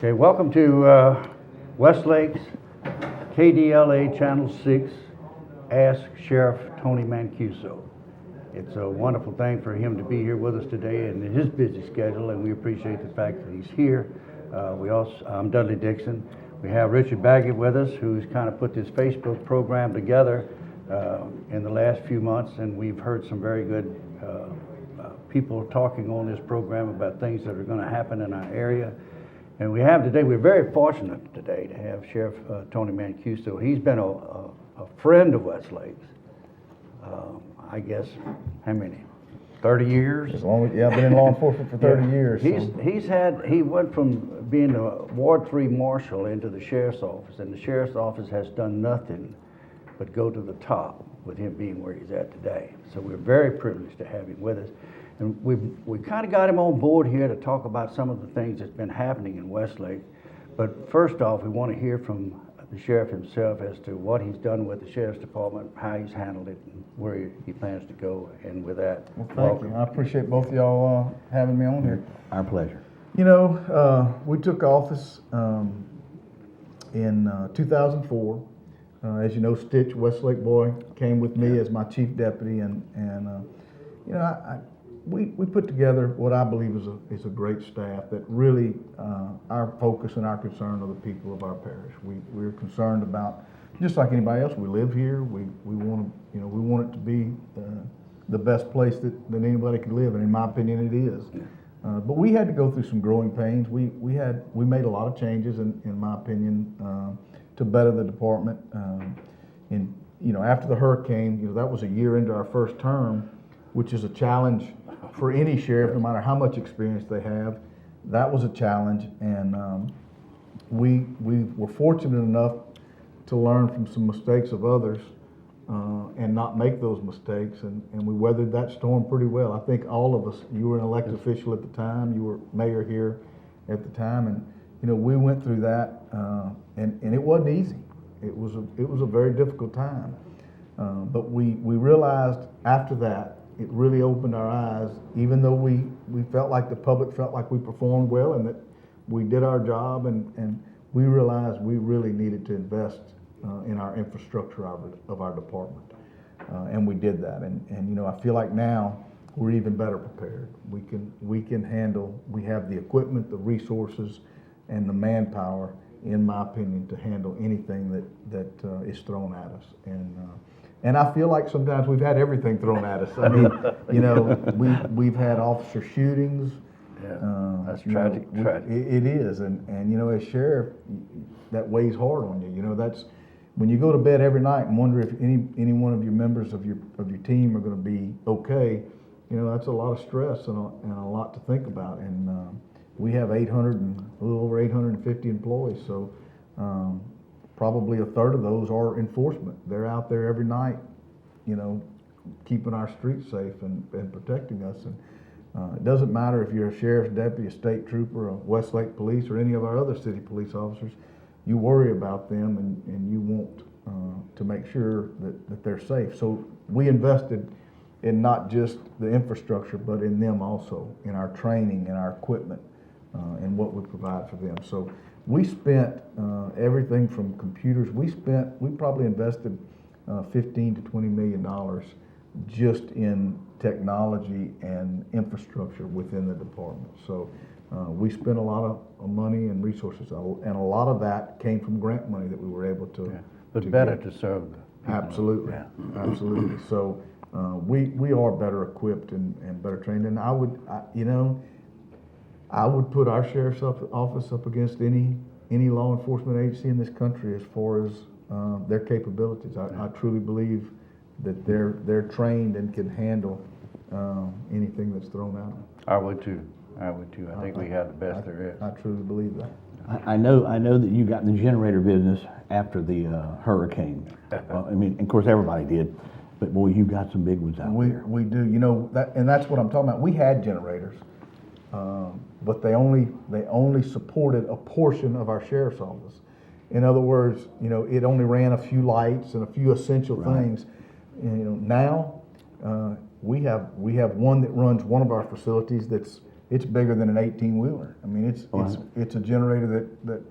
Okay, welcome to Westlake's KDLA Channel 6, Ask Sheriff Tony Mancuso. It's a wonderful thing for him to be here with us today in his busy schedule, and we appreciate the fact that he's here. I'm Dudley Dixon. We have Richard Baggett with us, who's kind of put this Facebook program together in the last few months, and we've heard some very good people talking on this program about things that are going to happen in our area. And we're very fortunate today to have Sheriff Tony Mancuso. He's been a friend of Westlake's, I guess, how many? 30 years? As long as, yeah, I've been in law enforcement for 30 years. He went from being a Ward 3 marshal into the sheriff's office, and the sheriff's office has done nothing but go to the top with him being where he's at today. So we're very privileged to have him with us. And we kind of got him on board here to talk about some of the things that's been happening in Westlake. But first off, we want to hear from the sheriff himself as to what he's done with the sheriff's department, how he's handled it, and where he plans to go. And with that, well, thank you. I appreciate both of y'all having me on here. Our pleasure. You know, we took office in 2004. As you know, Stitch, Westlake boy, came with me as my chief deputy, and you know, we put together what I believe is a great staff that really, our focus and our concern are the people of our parish. We're concerned about, just like anybody else, we live here. We want to, you know, we want it to be the best place that anybody could live, and in my opinion, it is. But we had to go through some growing pains. We made a lot of changes, in my opinion, to better the department. And you know, after the hurricane, you know, that was a year into our first term, which is a challenge for any sheriff, no matter how much experience they have. That was a challenge, and we were fortunate enough to learn from some mistakes of others and not make those mistakes, and we weathered that storm pretty well. I think all of us, you were an elected official at the time, you were mayor here at the time, and you know, we went through that, and it wasn't easy. It was a very difficult time, but we realized after that, it really opened our eyes, even though we felt like the public felt like we performed well and that we did our job, and we realized we really needed to invest in our infrastructure of our department, and we did that. And you know, I feel like now we're even better prepared. We can handle. We have the equipment, the resources, and the manpower, in my opinion, to handle anything that is thrown at us. And I feel like sometimes we've had everything thrown at us. I mean, you know, we've had officer shootings. Yeah, that's tragic. It is, and you know, as sheriff, that weighs hard on you. You know, that's when you go to bed every night and wonder if any one of your members of your team are going to be okay. You know, that's a lot of stress and a lot to think about. And we have a little over 850 employees, so. Probably a third of those are enforcement. They're out there every night, you know, keeping our streets safe and protecting us. And it doesn't matter if you're a sheriff's deputy, a state trooper, a Westlake police, or any of our other city police officers. You worry about them, and you want to make sure that they're safe. So we invested in not just the infrastructure, but in them also, in our training and our equipment, and what we provide for them. So we spent everything from computers. We probably invested $15 to $20 million just in technology and infrastructure within the department. So we spent a lot of money and resources, and a lot of that came from grant money that we were able to. Yeah. But better to serve the people. Absolutely, yeah. Absolutely. So we are better equipped and better trained, and I would put our sheriff's office up against any law enforcement agency in this country as far as their capabilities. I truly believe that they're trained and can handle anything that's thrown at them. I would too. I think we have the best there is. I truly believe that. I know that you got in the generator business after the hurricane. Well, I mean, of course, everybody did, but boy, you got some big ones out there. We do. You know that's what I'm talking about. We had generators. But they only supported a portion of our sheriff's office. In other words, you know, it only ran a few lights and a few essential things. And, you know, now we have one that runs one of our facilities it's bigger than an 18-wheeler. I mean, it's a generator that,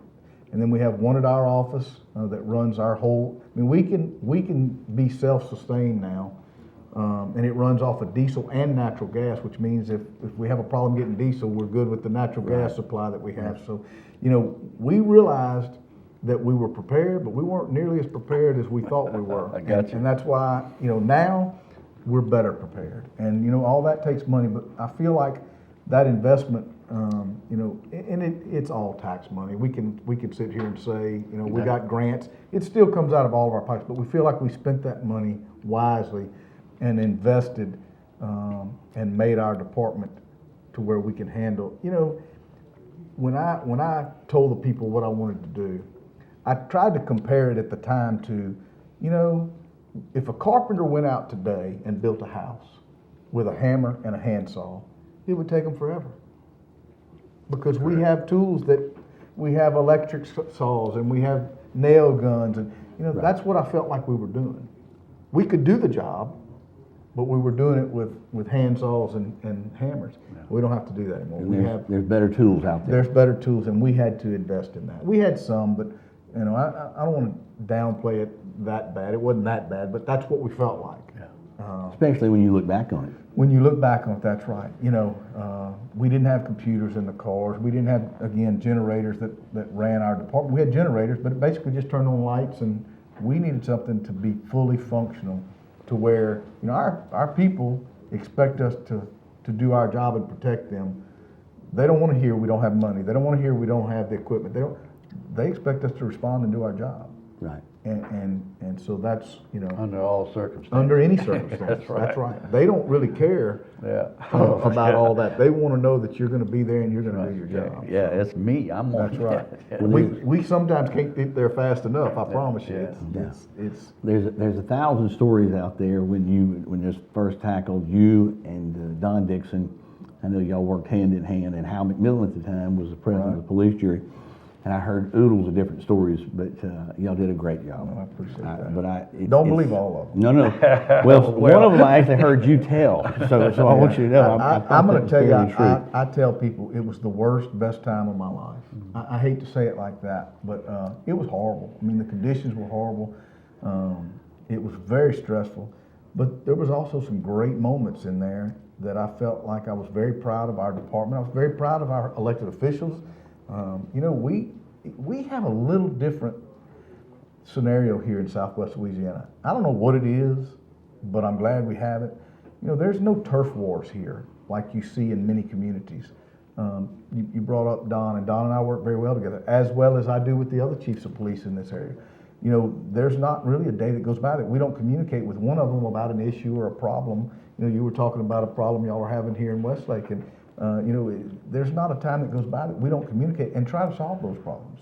and then we have one at our office that runs our whole. I mean, we can be self-sustained now, and it runs off of diesel and natural gas, which means if we have a problem getting diesel, we're good with the natural gas supply that we have. So, you know, we realized that we were prepared, but we weren't nearly as prepared as we thought we were. I got you. And that's why, you know, now we're better prepared. And, you know, all that takes money, but I feel like that investment, you know, and it's all tax money. We can sit here and say, you know, we got grants. It still comes out of all of our pockets, but we feel like we spent that money wisely and invested and made our department to where we can handle. You know, when I told the people what I wanted to do, I tried to compare it at the time to, you know, if a carpenter went out today and built a house with a hammer and a handsaw, it would take them forever. Because we have tools that, we have electric saws and we have nail guns, and, you know, that's what I felt like we were doing. We could do the job, but we were doing it with handsaws and hammers. We don't have to do that anymore. And there's better tools out there. There's better tools, and we had to invest in that. We had some, but, you know, I don't want to downplay it that bad. It wasn't that bad, but that's what we felt like. Especially when you look back on it. When you look back on it, that's right. You know, we didn't have computers in the cars. We didn't have, again, generators that ran our department. We had generators, but it basically just turned on lights, and we needed something to be fully functional to where, you know, our people expect us to do our job and protect them. They don't want to hear we don't have money. They don't want to hear we don't have the equipment. They expect us to respond and do our job. Right. And so that's, you know, Under all circumstances. under any circumstance. That's right. That's right. They don't really care about all that. They want to know that you're going to be there and you're going to do your job. Yeah, it's me. I'm on. That's right. Yeah. We sometimes can't get there fast enough. I promise you. It's There's 1,000 stories out there when this first tackled you and Don Dixon. I know y'all worked hand in hand, and Hal McMillan at the time was the president of the police jury. And I heard oodles of different stories, but y'all did a great job. I appreciate that. But don't believe all of them. No. Well, one of them I actually heard you tell, so I want you to know. I'm going to tell you, true. I tell people it was the worst, best time of my life. I hate to say it like that, but it was horrible. I mean, the conditions were horrible. It was very stressful, but there was also some great moments in there that I felt like I was very proud of our department. I was very proud of our elected officials. You know, we have a little different scenario here in Southwest Louisiana. I don't know what it is, but I'm glad we have it. You know, there's no turf wars here like you see in many communities. You brought up Don, and Don and I work very well together, as well as I do with the other chiefs of police in this area. You know, there's not really a day that goes by that we don't communicate with one of them about an issue or a problem. You know, you were talking about a problem y'all are having here in Westlake, and you know, there's not a time that goes by that we don't communicate and try to solve those problems.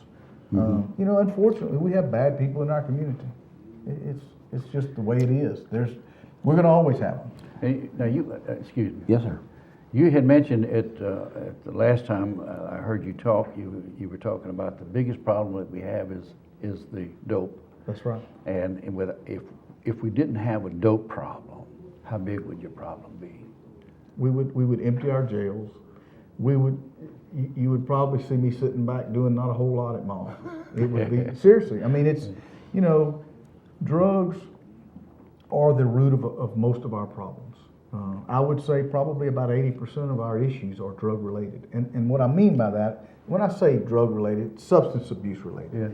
You know, unfortunately, we have bad people in our community. It's just the way it is. We're going to always have them. Hey, now excuse me. Yes, sir. You had mentioned at the last time I heard you talk, you were talking about the biggest problem that we have is the dope. That's right. And if we didn't have a dope problem, how big would your problem be? We would empty our jails. You would probably see me sitting back doing not a whole lot at my office. It would be, seriously. I mean, it's, you know, drugs are the root of most of our problems. I would say probably about 80% of our issues are drug related. And what I mean by that, when I say drug related, substance abuse related. Yeah.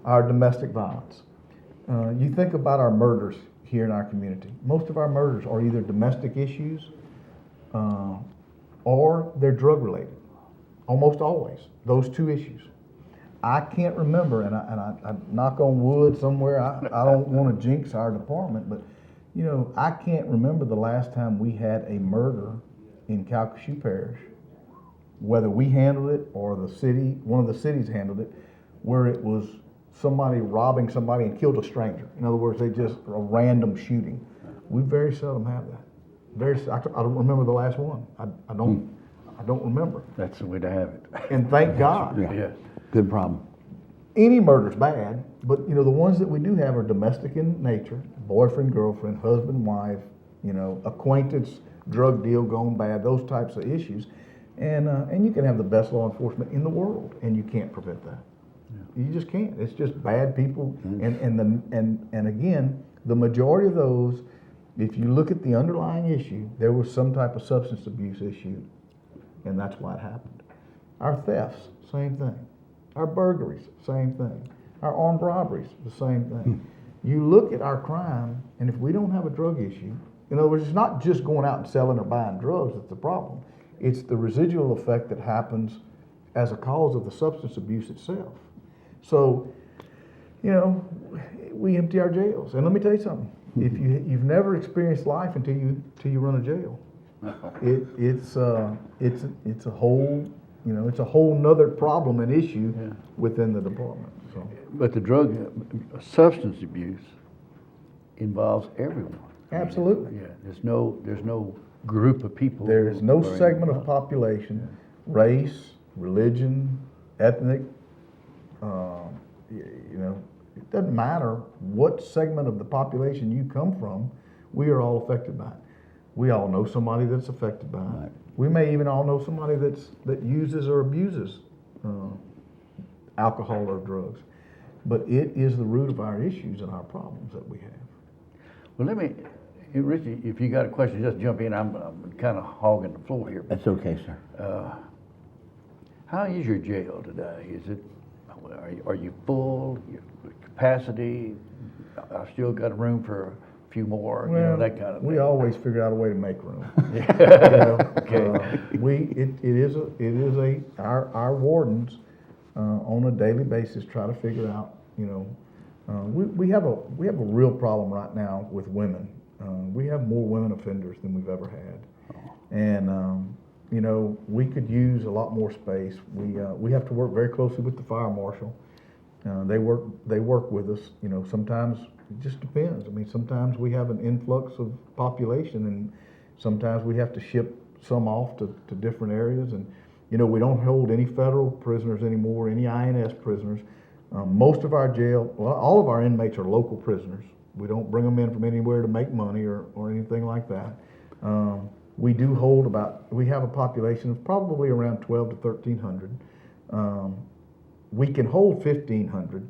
Our domestic violence. You think about our murders here in our community. Most of our murders are either domestic issues or they're drug related. Almost always, those two issues. I can't remember, and I knock on wood somewhere, I don't want to jinx our department, but you know, I can't remember the last time we had a murder in Calcasieu Parish, whether we handled it or the city, one of the cities handled it, where it was somebody robbing somebody and killed a stranger. In other words, they just a random shooting. We very seldom have that. I don't remember the last one. I don't remember. That's the way to have it. And thank God. Yeah. Good problem. Any murder's bad, but you know, the ones that we do have are domestic in nature, boyfriend, girlfriend, husband, wife, you know, acquaintance, drug deal gone bad, those types of issues. And you can have the best law enforcement in the world, and you can't prevent that. You just can't. It's just bad people, and again, the majority of those, if you look at the underlying issue, there was some type of substance abuse issue, and that's why it happened. Our thefts, same thing. Our burglaries, same thing. Our armed robberies, the same thing. You look at our crime, and if we don't have a drug issue, in other words, it's not just going out and selling or buying drugs that's the problem. It's the residual effect that happens as a cause of the substance abuse itself. So, we empty our jails. And let me tell you something. If you've never experienced life until you run a jail, it's a whole it's a whole nother problem and issue within the department. So. But the drug substance abuse involves everyone. Absolutely. Yeah, there's no group of people. There is no who are segment of involved. population, race, religion, ethnic, it doesn't matter what segment of the population you come from, we are all affected by it. We all know somebody that's affected by it. Right. We may even all know somebody that uses or abuses alcohol or drugs. But it is the root of our issues and our problems that we have. Well, Richie, if you got a question, just jump in. I'm kind of hogging the floor here. That's okay, sir. How is your jail today? Is it? Are you full? Your capacity? I still got room for a few more. Well, that kind of thing. we always figure out a way to make room. Okay. Our wardens on a daily basis try to figure out. We have a real problem right now with women. We have more women offenders than we've ever had, and we could use a lot more space. We have to work very closely with the fire marshal. They work with us. Sometimes it just depends. I mean, sometimes we have an influx of population, and sometimes we have to ship some off to different areas. And we don't hold any federal prisoners anymore, any INS prisoners. Most of our all of our inmates are local prisoners. We don't bring them in from anywhere to make money or anything like that. We do hold we have a population of probably around 12 to 1,300. We can hold 1,500.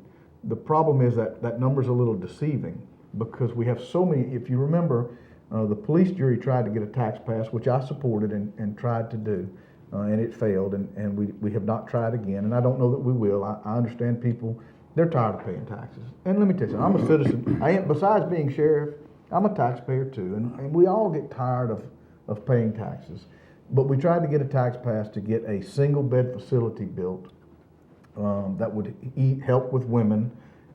The problem is that number's a little deceiving because we have so many. If you remember, the police jury tried to get a tax pass, which I supported and tried to do, and it failed, and we have not tried again, and I don't know that we will. I understand people, they're tired of paying taxes. And let me tell you something, I'm a citizen. Besides being sheriff, I'm a taxpayer too, and we all get tired of paying taxes. But we tried to get a tax pass to get a single bed facility built that would help with women,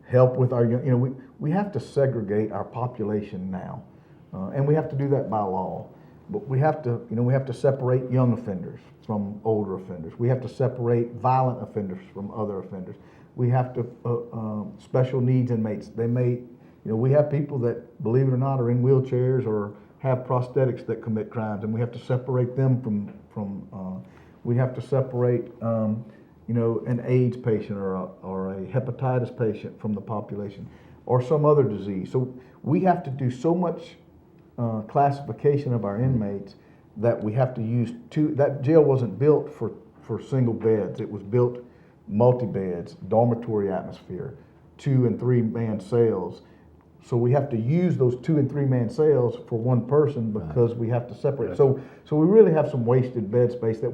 help with our young, we have to segregate our population now, and we have to do that by law. But we have to separate young offenders from older offenders. We have to separate violent offenders from other offenders. We have to special needs inmates. They may, we have people that, believe it or not, are in wheelchairs or have prosthetics that commit crimes, and we have to separate them from. We have to separate, an AIDS patient or a hepatitis patient from the population, or some other disease. So we have to do so much classification of our inmates that we have to use that jail wasn't built for single beds. It was built multi-beds, dormitory atmosphere, 2 and 3 man cells. So we have to use those 2 and 3 man cells for one person because we have to separate. Yes. So we really have some wasted bed space that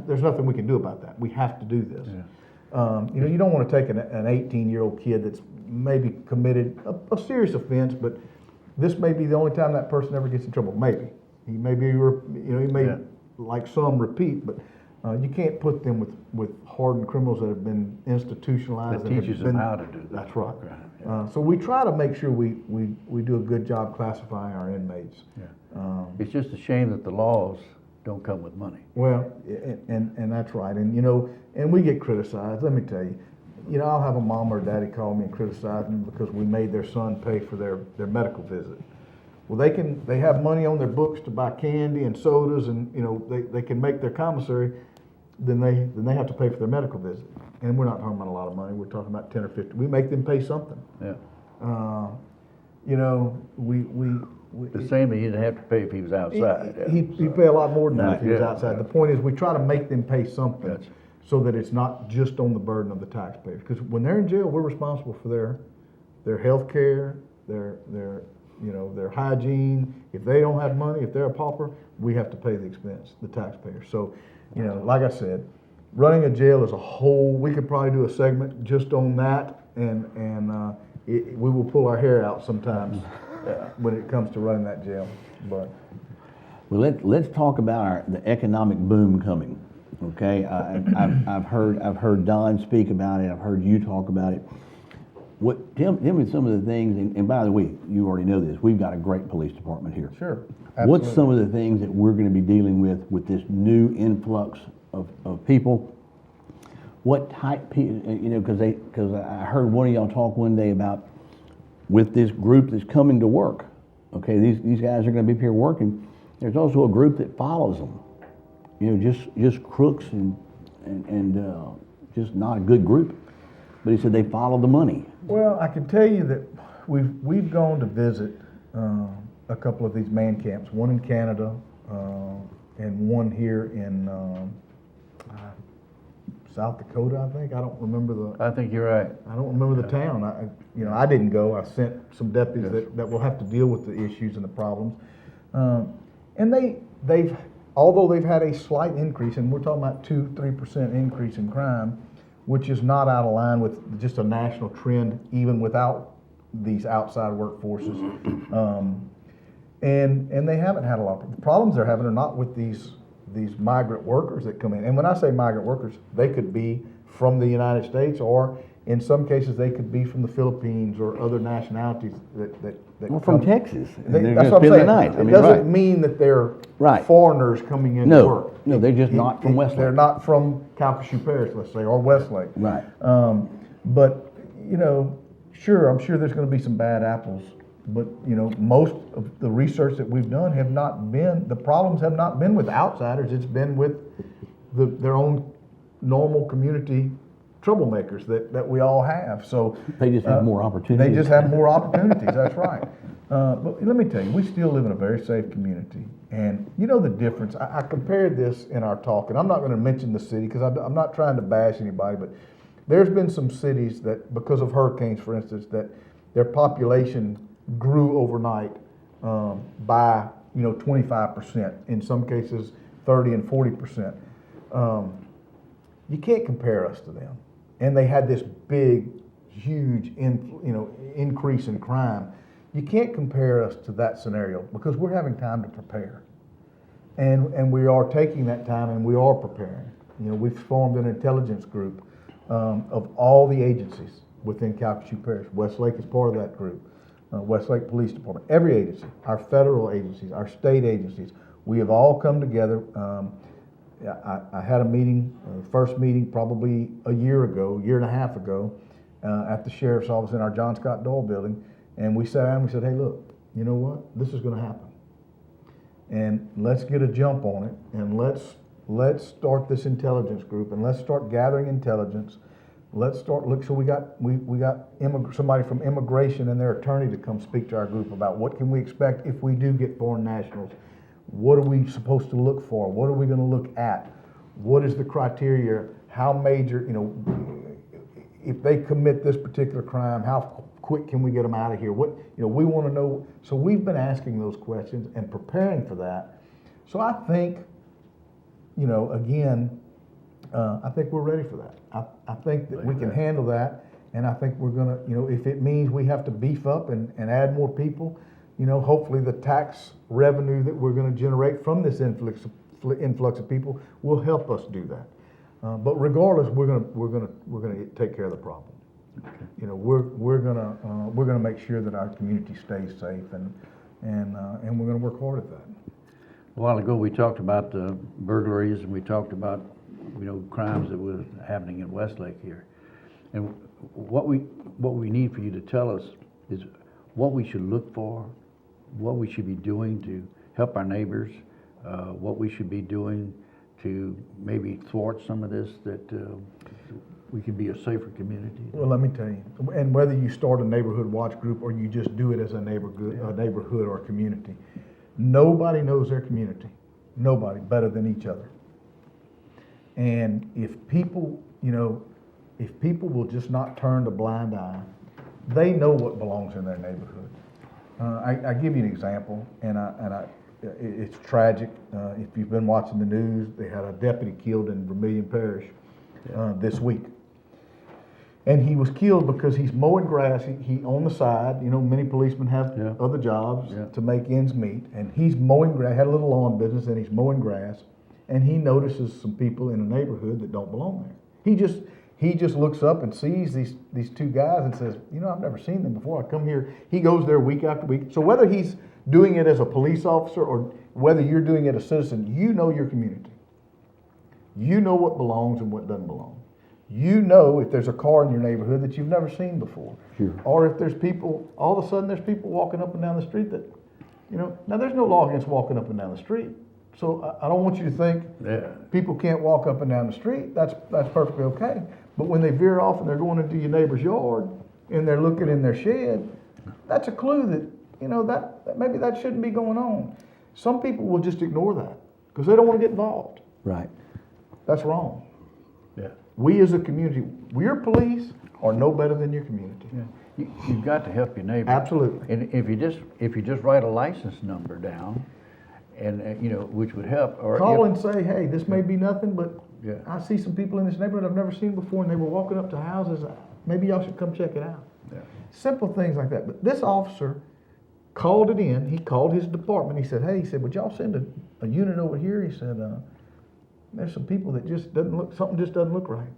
there's nothing we can do about that. We have to do this. Yeah. You don't want to take an 18-year-old kid that's maybe committed a serious offense, but this may be the only time that person ever gets in trouble. Maybe he may be, like some repeat, but you can't put them with hardened criminals that have been institutionalized. That teaches them how to do that. That's right. Yeah. So we try to make sure we do a good job classifying our inmates. Yeah. It's just a shame that the laws don't come with money. Well, and that's right. And we get criticized. Let me tell you. I'll have a mom or daddy call me and criticize me because we made their son pay for their medical visit. Well, they have money on their books to buy candy and sodas, and they can make their commissary. Then they have to pay for their medical visit, and we're not talking about a lot of money. We're talking about 10 or 50. We make them pay something. Yeah. The same that he'd have to pay if he was outside. yeah. He'd pay a lot more than that if he was Yeah, outside. yeah. The point is, we try to make them pay something Gotcha. so that it's not just on the burden of the taxpayer. Because when they're in jail, we're responsible for their health care, their hygiene. If they don't have money, if they're a pauper, we have to pay the expense, the taxpayer. So, like I said, running a jail is a whole, we could probably do a segment just on that, and we will pull our hair out sometimes when it comes to running that jail. But Well, let's talk about the economic boom coming. Okay, I've heard Don speak about it. I've heard you talk about it. Tell me some of the things. And by the way, you already know this. We've got a great police department here. sure, What's absolutely. some of the things that we're going to be dealing with this new influx of people? What type, because I heard one of y'all talk one day about with this group that's coming to work. Okay, these guys are going to be here working. There's also a group that follows them. Just crooks and just not a good group. But he said they follow the money. Well, I can tell you that we've gone to visit a couple of these man camps, one in Canada and one here in South Dakota, I think. I don't remember I think you're right. I don't remember the town. I didn't go. I sent some deputies that will have to deal with the issues and the problems. And they've although they've had a slight increase, and we're talking about 2-3% increase in crime, which is not out of line with just a national trend, even without these outside workforces. And they haven't had a lot of the problems they're having are not with these migrant workers that come in. And when I say migrant workers, they could be from the United States, or in some cases they could be from the Philippines or other nationalities that Well, from come. Texas. And They, they're that's gonna what I'm spend the saying. night. I It mean, doesn't right. mean that they're Right. foreigners coming in No. to work. No, they're just not from Westlake. They're not from Calcasieu Parish, let's say, or Westlake. Right. But sure, I'm sure there's going to be some bad apples. But most of the research that we've done the problems have not been with outsiders. It's been with their own normal community troublemakers that we all have. So They just have more opportunities. They just have more opportunities. That's right. But let me tell you, we still live in a very safe community, and the difference. I compared this in our talk, and I'm not going to mention the city because I'm not trying to bash anybody, but there's been some cities that, because of hurricanes, for instance, that their population grew overnight by 25%. In some cases, 30 and 40%. You can't compare us to them. And they had this big, huge, increase in crime. You can't compare us to that scenario because we're having time to prepare, and we are taking that time and we are preparing. We've formed an intelligence group of all the agencies within Calcasieu Parish. Westlake is part of that group. Westlake Police Department, every agency, our federal agencies, our state agencies, we have all come together. I had a meeting, first meeting probably a year and a half ago, at the sheriff's office in our John Scott Dole building, and we sat down and we said, hey, look, you know what? This is going to happen, and let's get a jump on it, and let's start this intelligence group, and let's start gathering intelligence. Let's start look. So we got somebody from immigration and their attorney to come speak to our group about what can we expect if we do get foreign nationals. What are we supposed to look for? What are we going to look at? What is the criteria? How major, if they commit this particular crime, how quick can we get them out of here? What, we want to know. So we've been asking those questions and preparing for that. So I think, again, I think we're ready for that. I think that we can handle that, and I think we're gonna, if it means we have to beef up and add more people, hopefully the tax revenue that we're gonna generate from this influx of people will help us do that. But regardless, we're gonna take care of the problem. Okay. We're gonna make sure that our community stays safe, and we're gonna work hard at that. A while ago, we talked about burglaries, and we talked about crimes that were happening in Westlake here. And what we need for you to tell us is what we should look for, what we should be doing to help our neighbors, what we should be doing to maybe thwart some of this that we can be a safer community. Well, let me tell you, and whether you start a neighborhood watch group or you just do it as a neighborhood or a community, nobody knows their community, nobody better than each other. And if people, if people will just not turn a blind eye, they know what belongs in their neighborhood. I give you an example, and it's tragic. If you've been watching the news, they had a deputy killed in Vermilion Parish this week. And he was killed because he's mowing grass. He on the side, many policemen have other jobs to make ends meet. And he's mowing grass, had a little lawn business, and he's mowing grass. And he notices some people in a neighborhood that don't belong there. He just looks up and sees these two guys and says, I've never seen them before. I come here. He goes there week after week. So whether he's doing it as a police officer or whether you're doing it as a citizen, you know your community. You know what belongs and what doesn't belong. You know if there's a car in your neighborhood that you've never seen before. Sure. Or if there's people, all of a sudden there's people walking up and down the street that, now there's no law against walking up and down the street. So I don't want you to think people can't walk up and down the street. That's perfectly okay. But when they veer off and they're going into your neighbor's yard and they're looking in their shed, that's a clue that, that maybe that shouldn't be going on. Some people will just ignore that because they don't want to get involved. Right. That's wrong. Yeah. We as a community, your police are no better than your community. Yeah. You've got to help your neighbor. Absolutely. And if you just write a license number down, and which would help. Or call and say, hey, this may be nothing, but Yeah. I see some people in this neighborhood I've never seen before, and they were walking up to houses. Maybe y'all should come check it out. Yeah. Simple things like that. But this officer called it in. He called his department. He said, would y'all send a unit over here? He said, there's some people that just something just doesn't look right.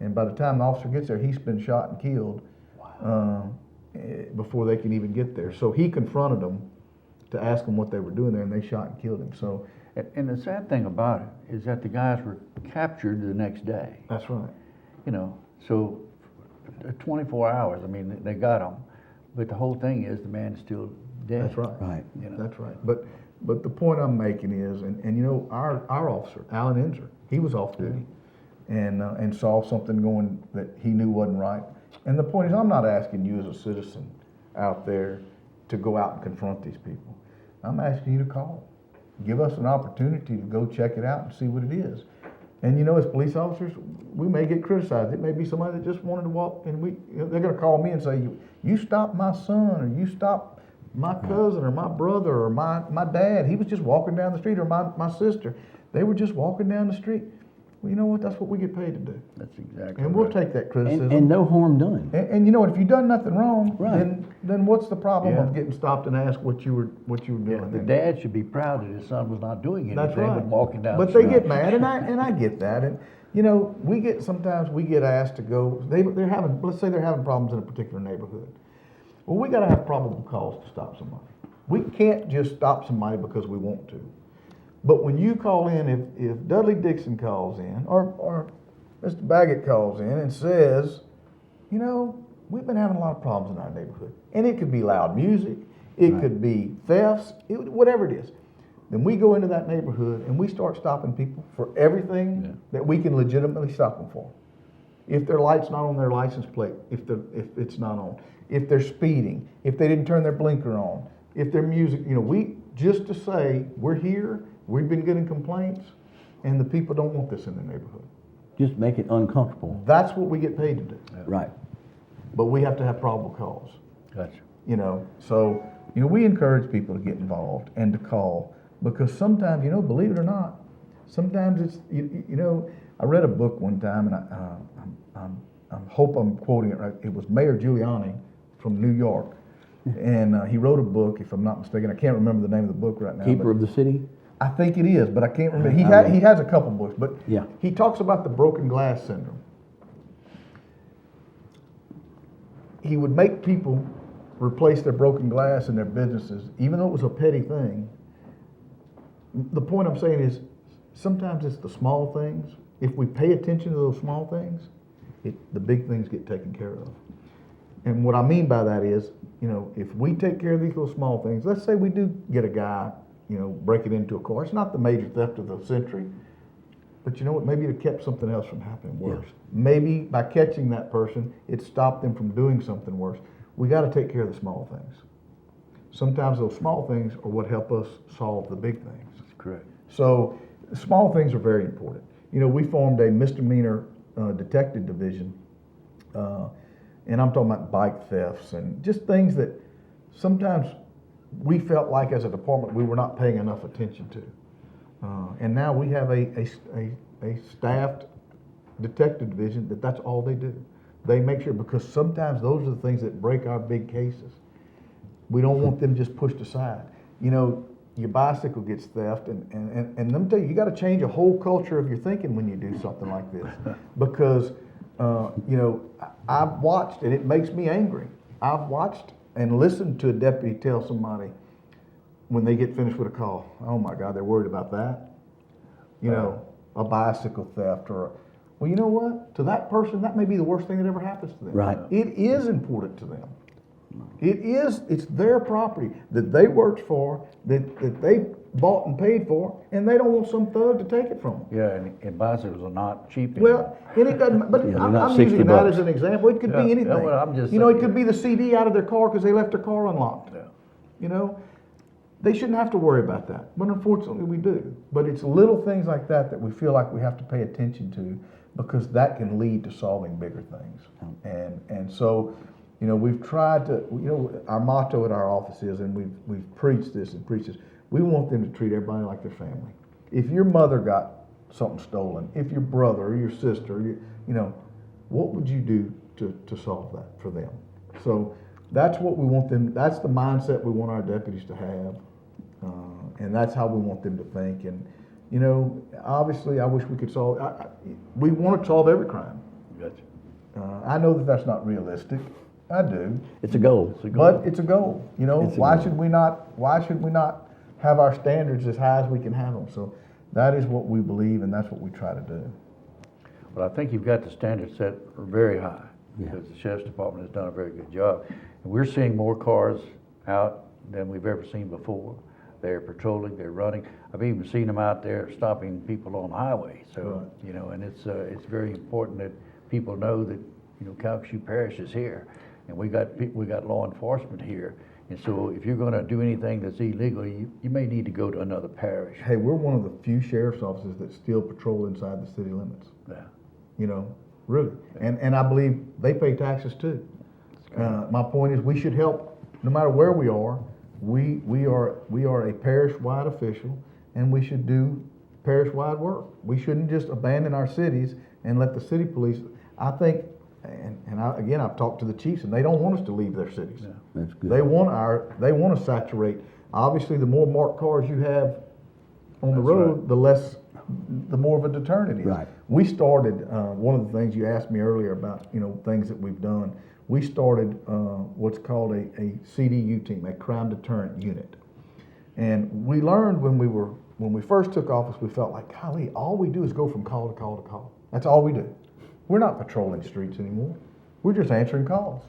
And by the time the officer gets there, he's been shot and killed before they can even get there. So he confronted them to ask them what they were doing there, and they shot and killed him. So, and the sad thing about it is that the guys were captured the next day. that's right. So 24 hours, they got him. But the whole thing is the man's still dead. That's right. Right. That's right. But the point I'm making is, and our officer, Alan Enzer, he was off duty and saw something going that he knew wasn't right. And the point is, I'm not asking you as a citizen out there to go out and confront these people. I'm asking you to call. Give us an opportunity to go check it out and see what it is. And as police officers, we may get criticized. It may be somebody that just wanted to walk, and they're going to call me and say, you stopped my son, or you stopped my cousin, or my brother, or my dad. He was just walking down the street, or my sister. They were just walking down the street. Well, you know what? That's what we get paid to do. That's exactly And we'll take that criticism. And no harm done. And you know what? If you've done nothing wrong, Right. then what's the problem Yeah. of getting stopped and asked what you were doing? Yeah, the dad should be proud that his son was not doing anything That's right. but walking down But the street. they get mad, and I get that. And sometimes we get asked to go. Let's say they're having problems in a particular neighborhood. Well, we got to have probable cause to stop somebody. We can't just stop somebody because we want to. But when you call in, if Dudley Dixon calls in, or Mr. Baggett calls in and says, we've been having a lot of problems in our neighborhood, and it could be loud music, it Right. could be thefts, whatever it is. Then we go into that neighborhood and we start stopping people for everything that we can legitimately stop them for. If their light's not on their license plate, if it's not on, if they're speeding, if they didn't turn their blinker on, if their music, we just to say we're here, we've been getting complaints, and the people don't want this in their neighborhood. Just make it uncomfortable. That's what we get paid to do. Right. But we have to have probable cause. Gotcha. So we encourage people to get involved and to call, because sometimes, believe it or not, sometimes it's, I read a book one time, and I hope I'm quoting it right. It was Mayor Giuliani from New York, and he wrote a book, if I'm not mistaken. I can't remember the name of the book right now. Keeper of the city? I think it is, but I can't remember. He has a couple books, but Yeah. he talks about the broken glass syndrome. He would make people replace their broken glass in their businesses, even though it was a petty thing. The point I'm saying is, sometimes it's the small things. If we pay attention to those small things, the big things get taken care of. And what I mean by that is, if we take care of these little small things, let's say we do get a guy, breaking into a car. It's not the major theft of the century, But you know what? Maybe it kept something else from happening worse. Maybe by catching that person, it stopped them from doing something worse. We got to take care of the small things. Sometimes those small things are what help us solve the big things. That's correct. So small things are very important. You know, we formed a misdemeanor detective division, and I'm talking about bike thefts and just things that sometimes we felt like as a department we were not paying enough attention to. And now we have a staffed detective division that's all they do. They make sure, because sometimes those are the things that break our big cases. We don't want them just pushed aside. You know, your bicycle gets theft, and let me tell you, you got to change a whole culture of your thinking when you do something like this. Because, you know, I've watched, and it makes me angry. I've watched and listened to a deputy tell somebody when they get finished with a call, oh my God, they're worried about that. You know, a bicycle theft well, you know what? To that person, that may be the worst thing that ever happens to them. Right. It is important to them. It's their property that they worked for, that they bought and paid for, and they don't want some thug to take it from them. Yeah, and bicycles are not cheap anymore. Well, and it doesn't, but Yeah, they're I'm not using 60 that bucks. as an example. It could Yeah, be yeah, anything. well, I'm just You know, it saying, could be the CD out of their car because they left their car unlocked. Yeah. You know, they shouldn't have to worry about that, but unfortunately we do. But it's little things like that that we feel like we have to pay attention to, because that can lead to solving bigger things. And so, you know, we've tried to, you know, our motto at our office is, and we've preached this and preached this, we want them to treat everybody like their family. If your mother got something stolen, if your brother or your sister, you know, what would you do to solve that for them? So that's what we want them, that's the mindset we want our deputies to have, and that's how we want them to think. And, you know, obviously I wish we could solve, we want to solve every crime. Gotcha. I know that that's not realistic. I do. It's a goal. But it's a goal. You know, It's a why goal. should we not have our standards as high as we can have them? So that is what we believe, and that's what we try to do. Well, I think you've got the standards set very high, Yeah. because the sheriff's department has done a very good job. And we're seeing more cars out than we've ever seen before. They're patrolling, they're running. I've even seen them out there stopping people on the highway. So, Right. you know, and it's very important that people know that, you know, Calcasieu Parish is here, and we got law enforcement here. And so if you're gonna do anything that's illegal, you may need to go to another parish. Hey, we're one of the few sheriff's offices that still patrol inside the city limits. Yeah. You know, really. And I believe they pay taxes too. My point is, we should help, no matter where we are. We are a parish-wide official, and we should do parish-wide work. We shouldn't just abandon our cities and let the city police. I think, again, I've talked to the chiefs, and they don't want us to leave their cities. Yeah. That's good. They want to saturate. Obviously, the more marked cars you have on the That's road, the more of a deterrent it is. Right. We started, one of the things you asked me earlier about, you know, things that we've done. We started what's called a CDU team, a crime deterrent unit. And we learned when we first took office, we felt like, golly, all we do is go from call to call to call. That's all we do. We're not patrolling streets anymore. We're just answering calls.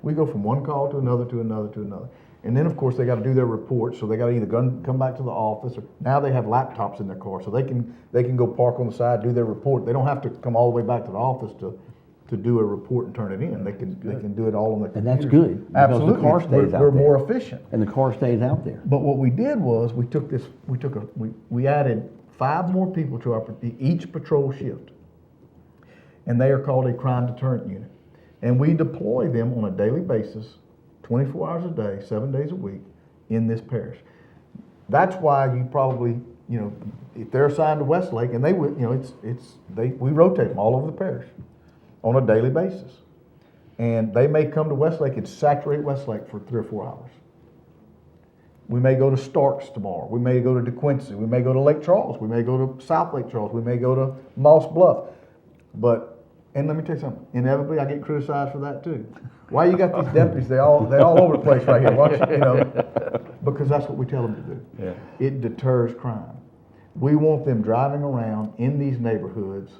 We go from one call to another, to another, to another. And then, of course, they got to do their reports, so they got to either come back to the office, or now they have laptops in their car, so they can go park on the side, do their report. They don't have to come all the way back to the office to do a report and turn it in. They can do it all on the computer. And that's good, because the Absolutely. car stays out We're there. more efficient. And the car stays out there. But what we did was we added 5 more people to each patrol shift, and they are called a crime deterrent unit. And we deploy them on a daily basis, 24 hours a day, 7 days a week, in this parish. That's why you probably, you know, if they're assigned to Westlake, and they would, you know, we rotate them all over the parish on a daily basis. And they may come to Westlake and saturate Westlake for 3 or 4 hours. We may go to Starks tomorrow. We may go to DeQuincy. We may go to Lake Charles. We may go to South Lake Charles. We may go to Moss Bluff. And let me tell you something, inevitably I get criticized for that too. Why you got these deputies, they all over the place right here, watch, you know, because that's what we tell them to do. Yeah. It deters crime. We want them driving around in these neighborhoods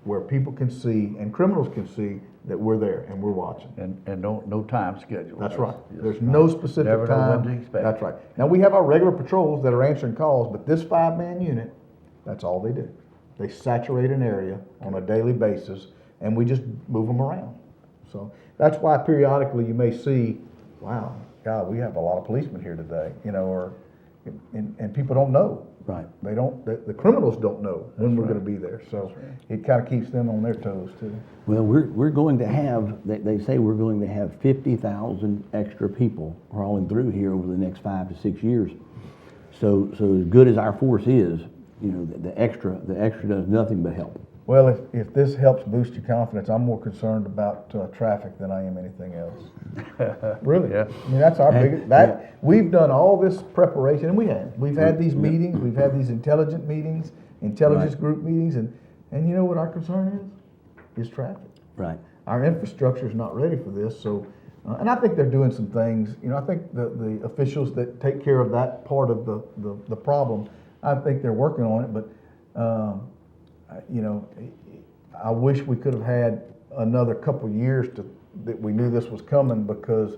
where people can see, and criminals can see, that we're there and we're watching. And no time schedule. That's right. Just There's no specific never know time. when to expect. That's right. Now, we have our regular patrols that are answering calls, but this 5-man unit, that's all they do. They saturate an area on a daily basis, and we just move them around. So that's why periodically you may see, wow, God, we have a lot of policemen here today, and people don't know. Right. They don't, the criminals don't know when we're gonna be there, so it kinda keeps them on their toes too. Well, we're going to have, they say we're going to have 50,000 extra people crawling through here over the next 5 to 6 years. So as good as our force is, the extra does nothing but help. Well, if this helps boost your confidence, I'm more concerned about traffic than I am anything else. Really? Yeah. I mean, that's our biggest, we've done all this preparation, and we've had these meetings, we've had these intelligence group meetings, and you know what our concern is traffic. Right. Our infrastructure is not ready for this, so, and I think they're doing some things, I think the officials that take care of that part of the problem, I think they're working on it, but, I wish we could have had another couple years that we knew this was coming, because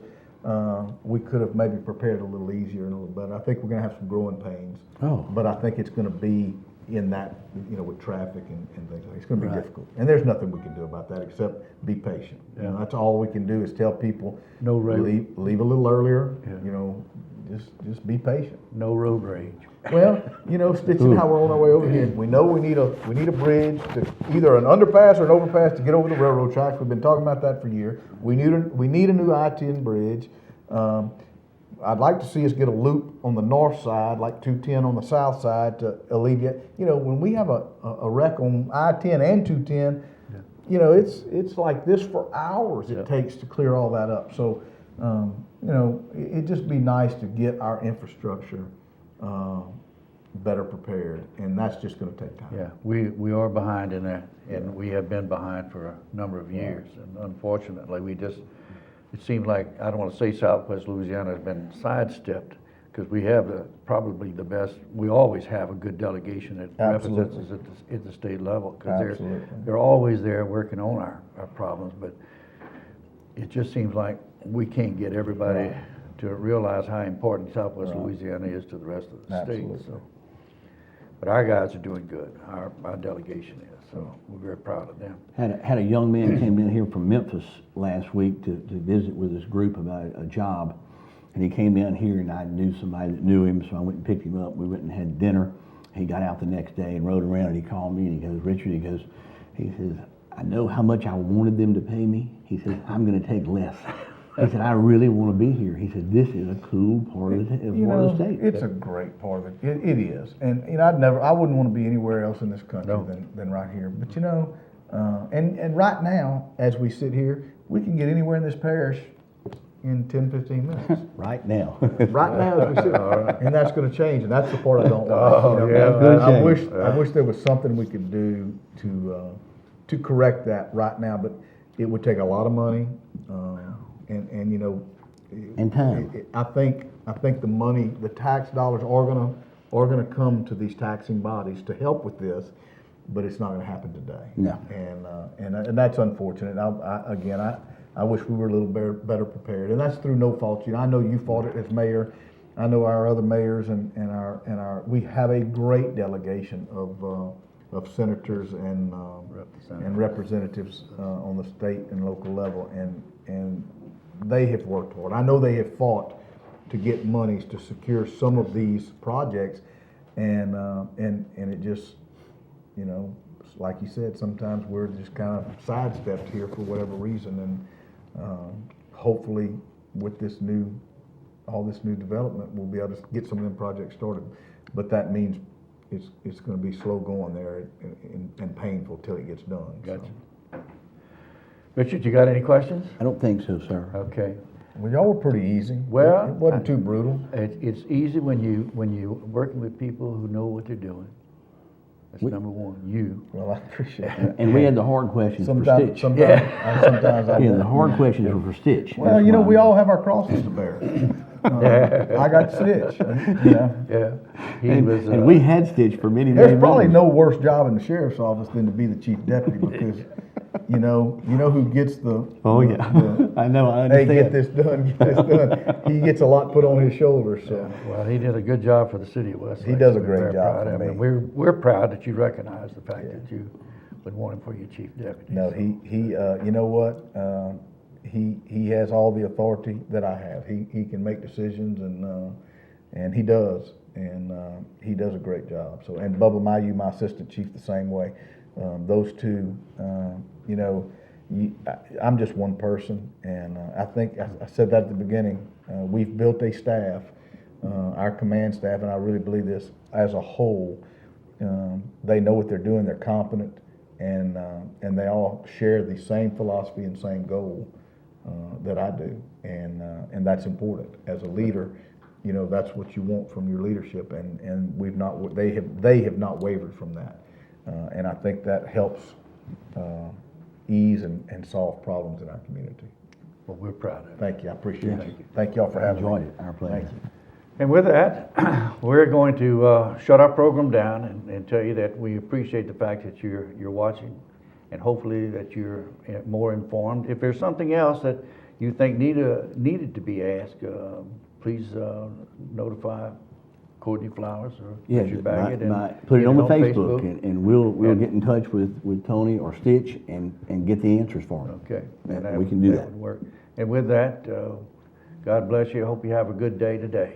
we could have maybe prepared a little easier and a little better. I think we're gonna have some growing pains. Oh. But I think it's gonna be in that, with traffic and things like that. It's gonna be Right. difficult. And there's nothing we can do about that except be patient. That's all we can do, is tell people, No rage. leave a little earlier, Yeah. just be patient. No road rage. Well, Stitch and I were on our way over here. We know we need a bridge, to either an underpass or an overpass to get over the railroad tracks. We've been talking about that for years. We need a new I-10 bridge. I'd like to see us get a loop on the north side, like 210 on the south side, to alleviate. When we have a wreck on I-10 and 210, it's like this for hours it takes to clear all that up. So, it'd just be nice to get our infrastructure better prepared, and that's just gonna take time. Yeah, we are behind in that, and we have been behind for a number of years. And unfortunately, it seems like, I don't want to say Southwest Louisiana has been sidestepped, because we have probably the best, we always have a good delegation that represents us at the state level, because they're always there working on our problems, but it just seems like we can't get everybody to realize how important Southwest Louisiana is to the rest of the state. So. But our guys are doing good, our delegation is, so we're very proud of them. Had a young man came in here from Memphis last week to visit with this group about a job, and he came down here, and I knew somebody that knew him, so I went and picked him up. We went and had dinner. He got out the next day and rode around, and he called me, and he goes, "Richard," he says, "I know how much I wanted them to pay me." He says, "I'm going to take less." He said, "I really want to be here." He said, "This is a cool part of the state." It's a great part of it. It is, and I wouldn't want to be anywhere else in this country than right here. But and right now, as we sit here, we can get anywhere in this parish in 10, 15 minutes. Right now. Right now, as we sit, and that's going to change, and that's the part I don't like. Oh, yeah. I wish there was something we could do to correct that right now, but it would take a lot of money. And time. I think the money, the tax dollars are gonna come to these taxing bodies to help with this, but it's not gonna happen today. No. And that's unfortunate. I wish we were a little better prepared, and that's through no fault. I know you fought it as mayor. I know our other mayors and we have a great delegation of senators and representatives on the state and local level, and they have worked hard. I know they have fought to get monies to secure some of these projects, and it just, like you said, sometimes we're just kind of sidestepped here for whatever reason, and hopefully with all this new development, we'll be able to get some of them projects started. But that means it's going to be slow going there and painful till it gets done. Gotcha. So. Richard, you got any questions? I don't think so, sir. Okay. Well, y'all were pretty easy. Well, it wasn't too brutal. It's easy when you're working with people who know what they're doing. That's number one. Well, I appreciate that. And we had the hard questions for Stitch. Sometimes I The hard questions were for Stitch. Well, we all have our crosses to bear. I got Stitch. Yeah. And we had Stitch for many There's months. probably no worse job in the sheriff's office than to be the chief deputy, because you know who gets the. Oh, the- yeah. the, I know, I Hey, understand. get this done, get this done. He gets a lot put on his shoulders, so. Well, he did a good job for the city of Westlake. He does a We're great very job proud for of him, me. and we're proud that you recognize the fact that you would want him for your chief deputy. No, So, he, you know what? He has all the authority that I have. He can make decisions and he does. And he does a great job. So, and Bubba Mayu, my assistant chief, the same way. Those two, you know, I'm just one person. And I think I said that at the beginning. We've built a staff, our command staff, and I really believe this as a whole. They know what they're doing. They're competent, and they all share the same philosophy and same goal that I do, and that's important as a leader. You know, that's what you want from your leadership, and they have not wavered from that, and I think that helps ease and solve problems in our community. well, we're proud of him. Thank you. I appreciate Thank you. you. Thank y'all for having me. Enjoyed it, our pleasure. Thank you. And with that, we're going to shut our program down and tell you that we appreciate the fact that you're watching, and hopefully that you're more informed. If there's something else that you think needed to be asked, please notify Courtney Flowers or Yeah, Richard Baggett and put it get on the Facebook, and we'll And- get in touch with Tony or Stitch and get the answers for him. Okay. Yeah, and we can do that. would work. And with that, God bless you. I hope you have a good day today.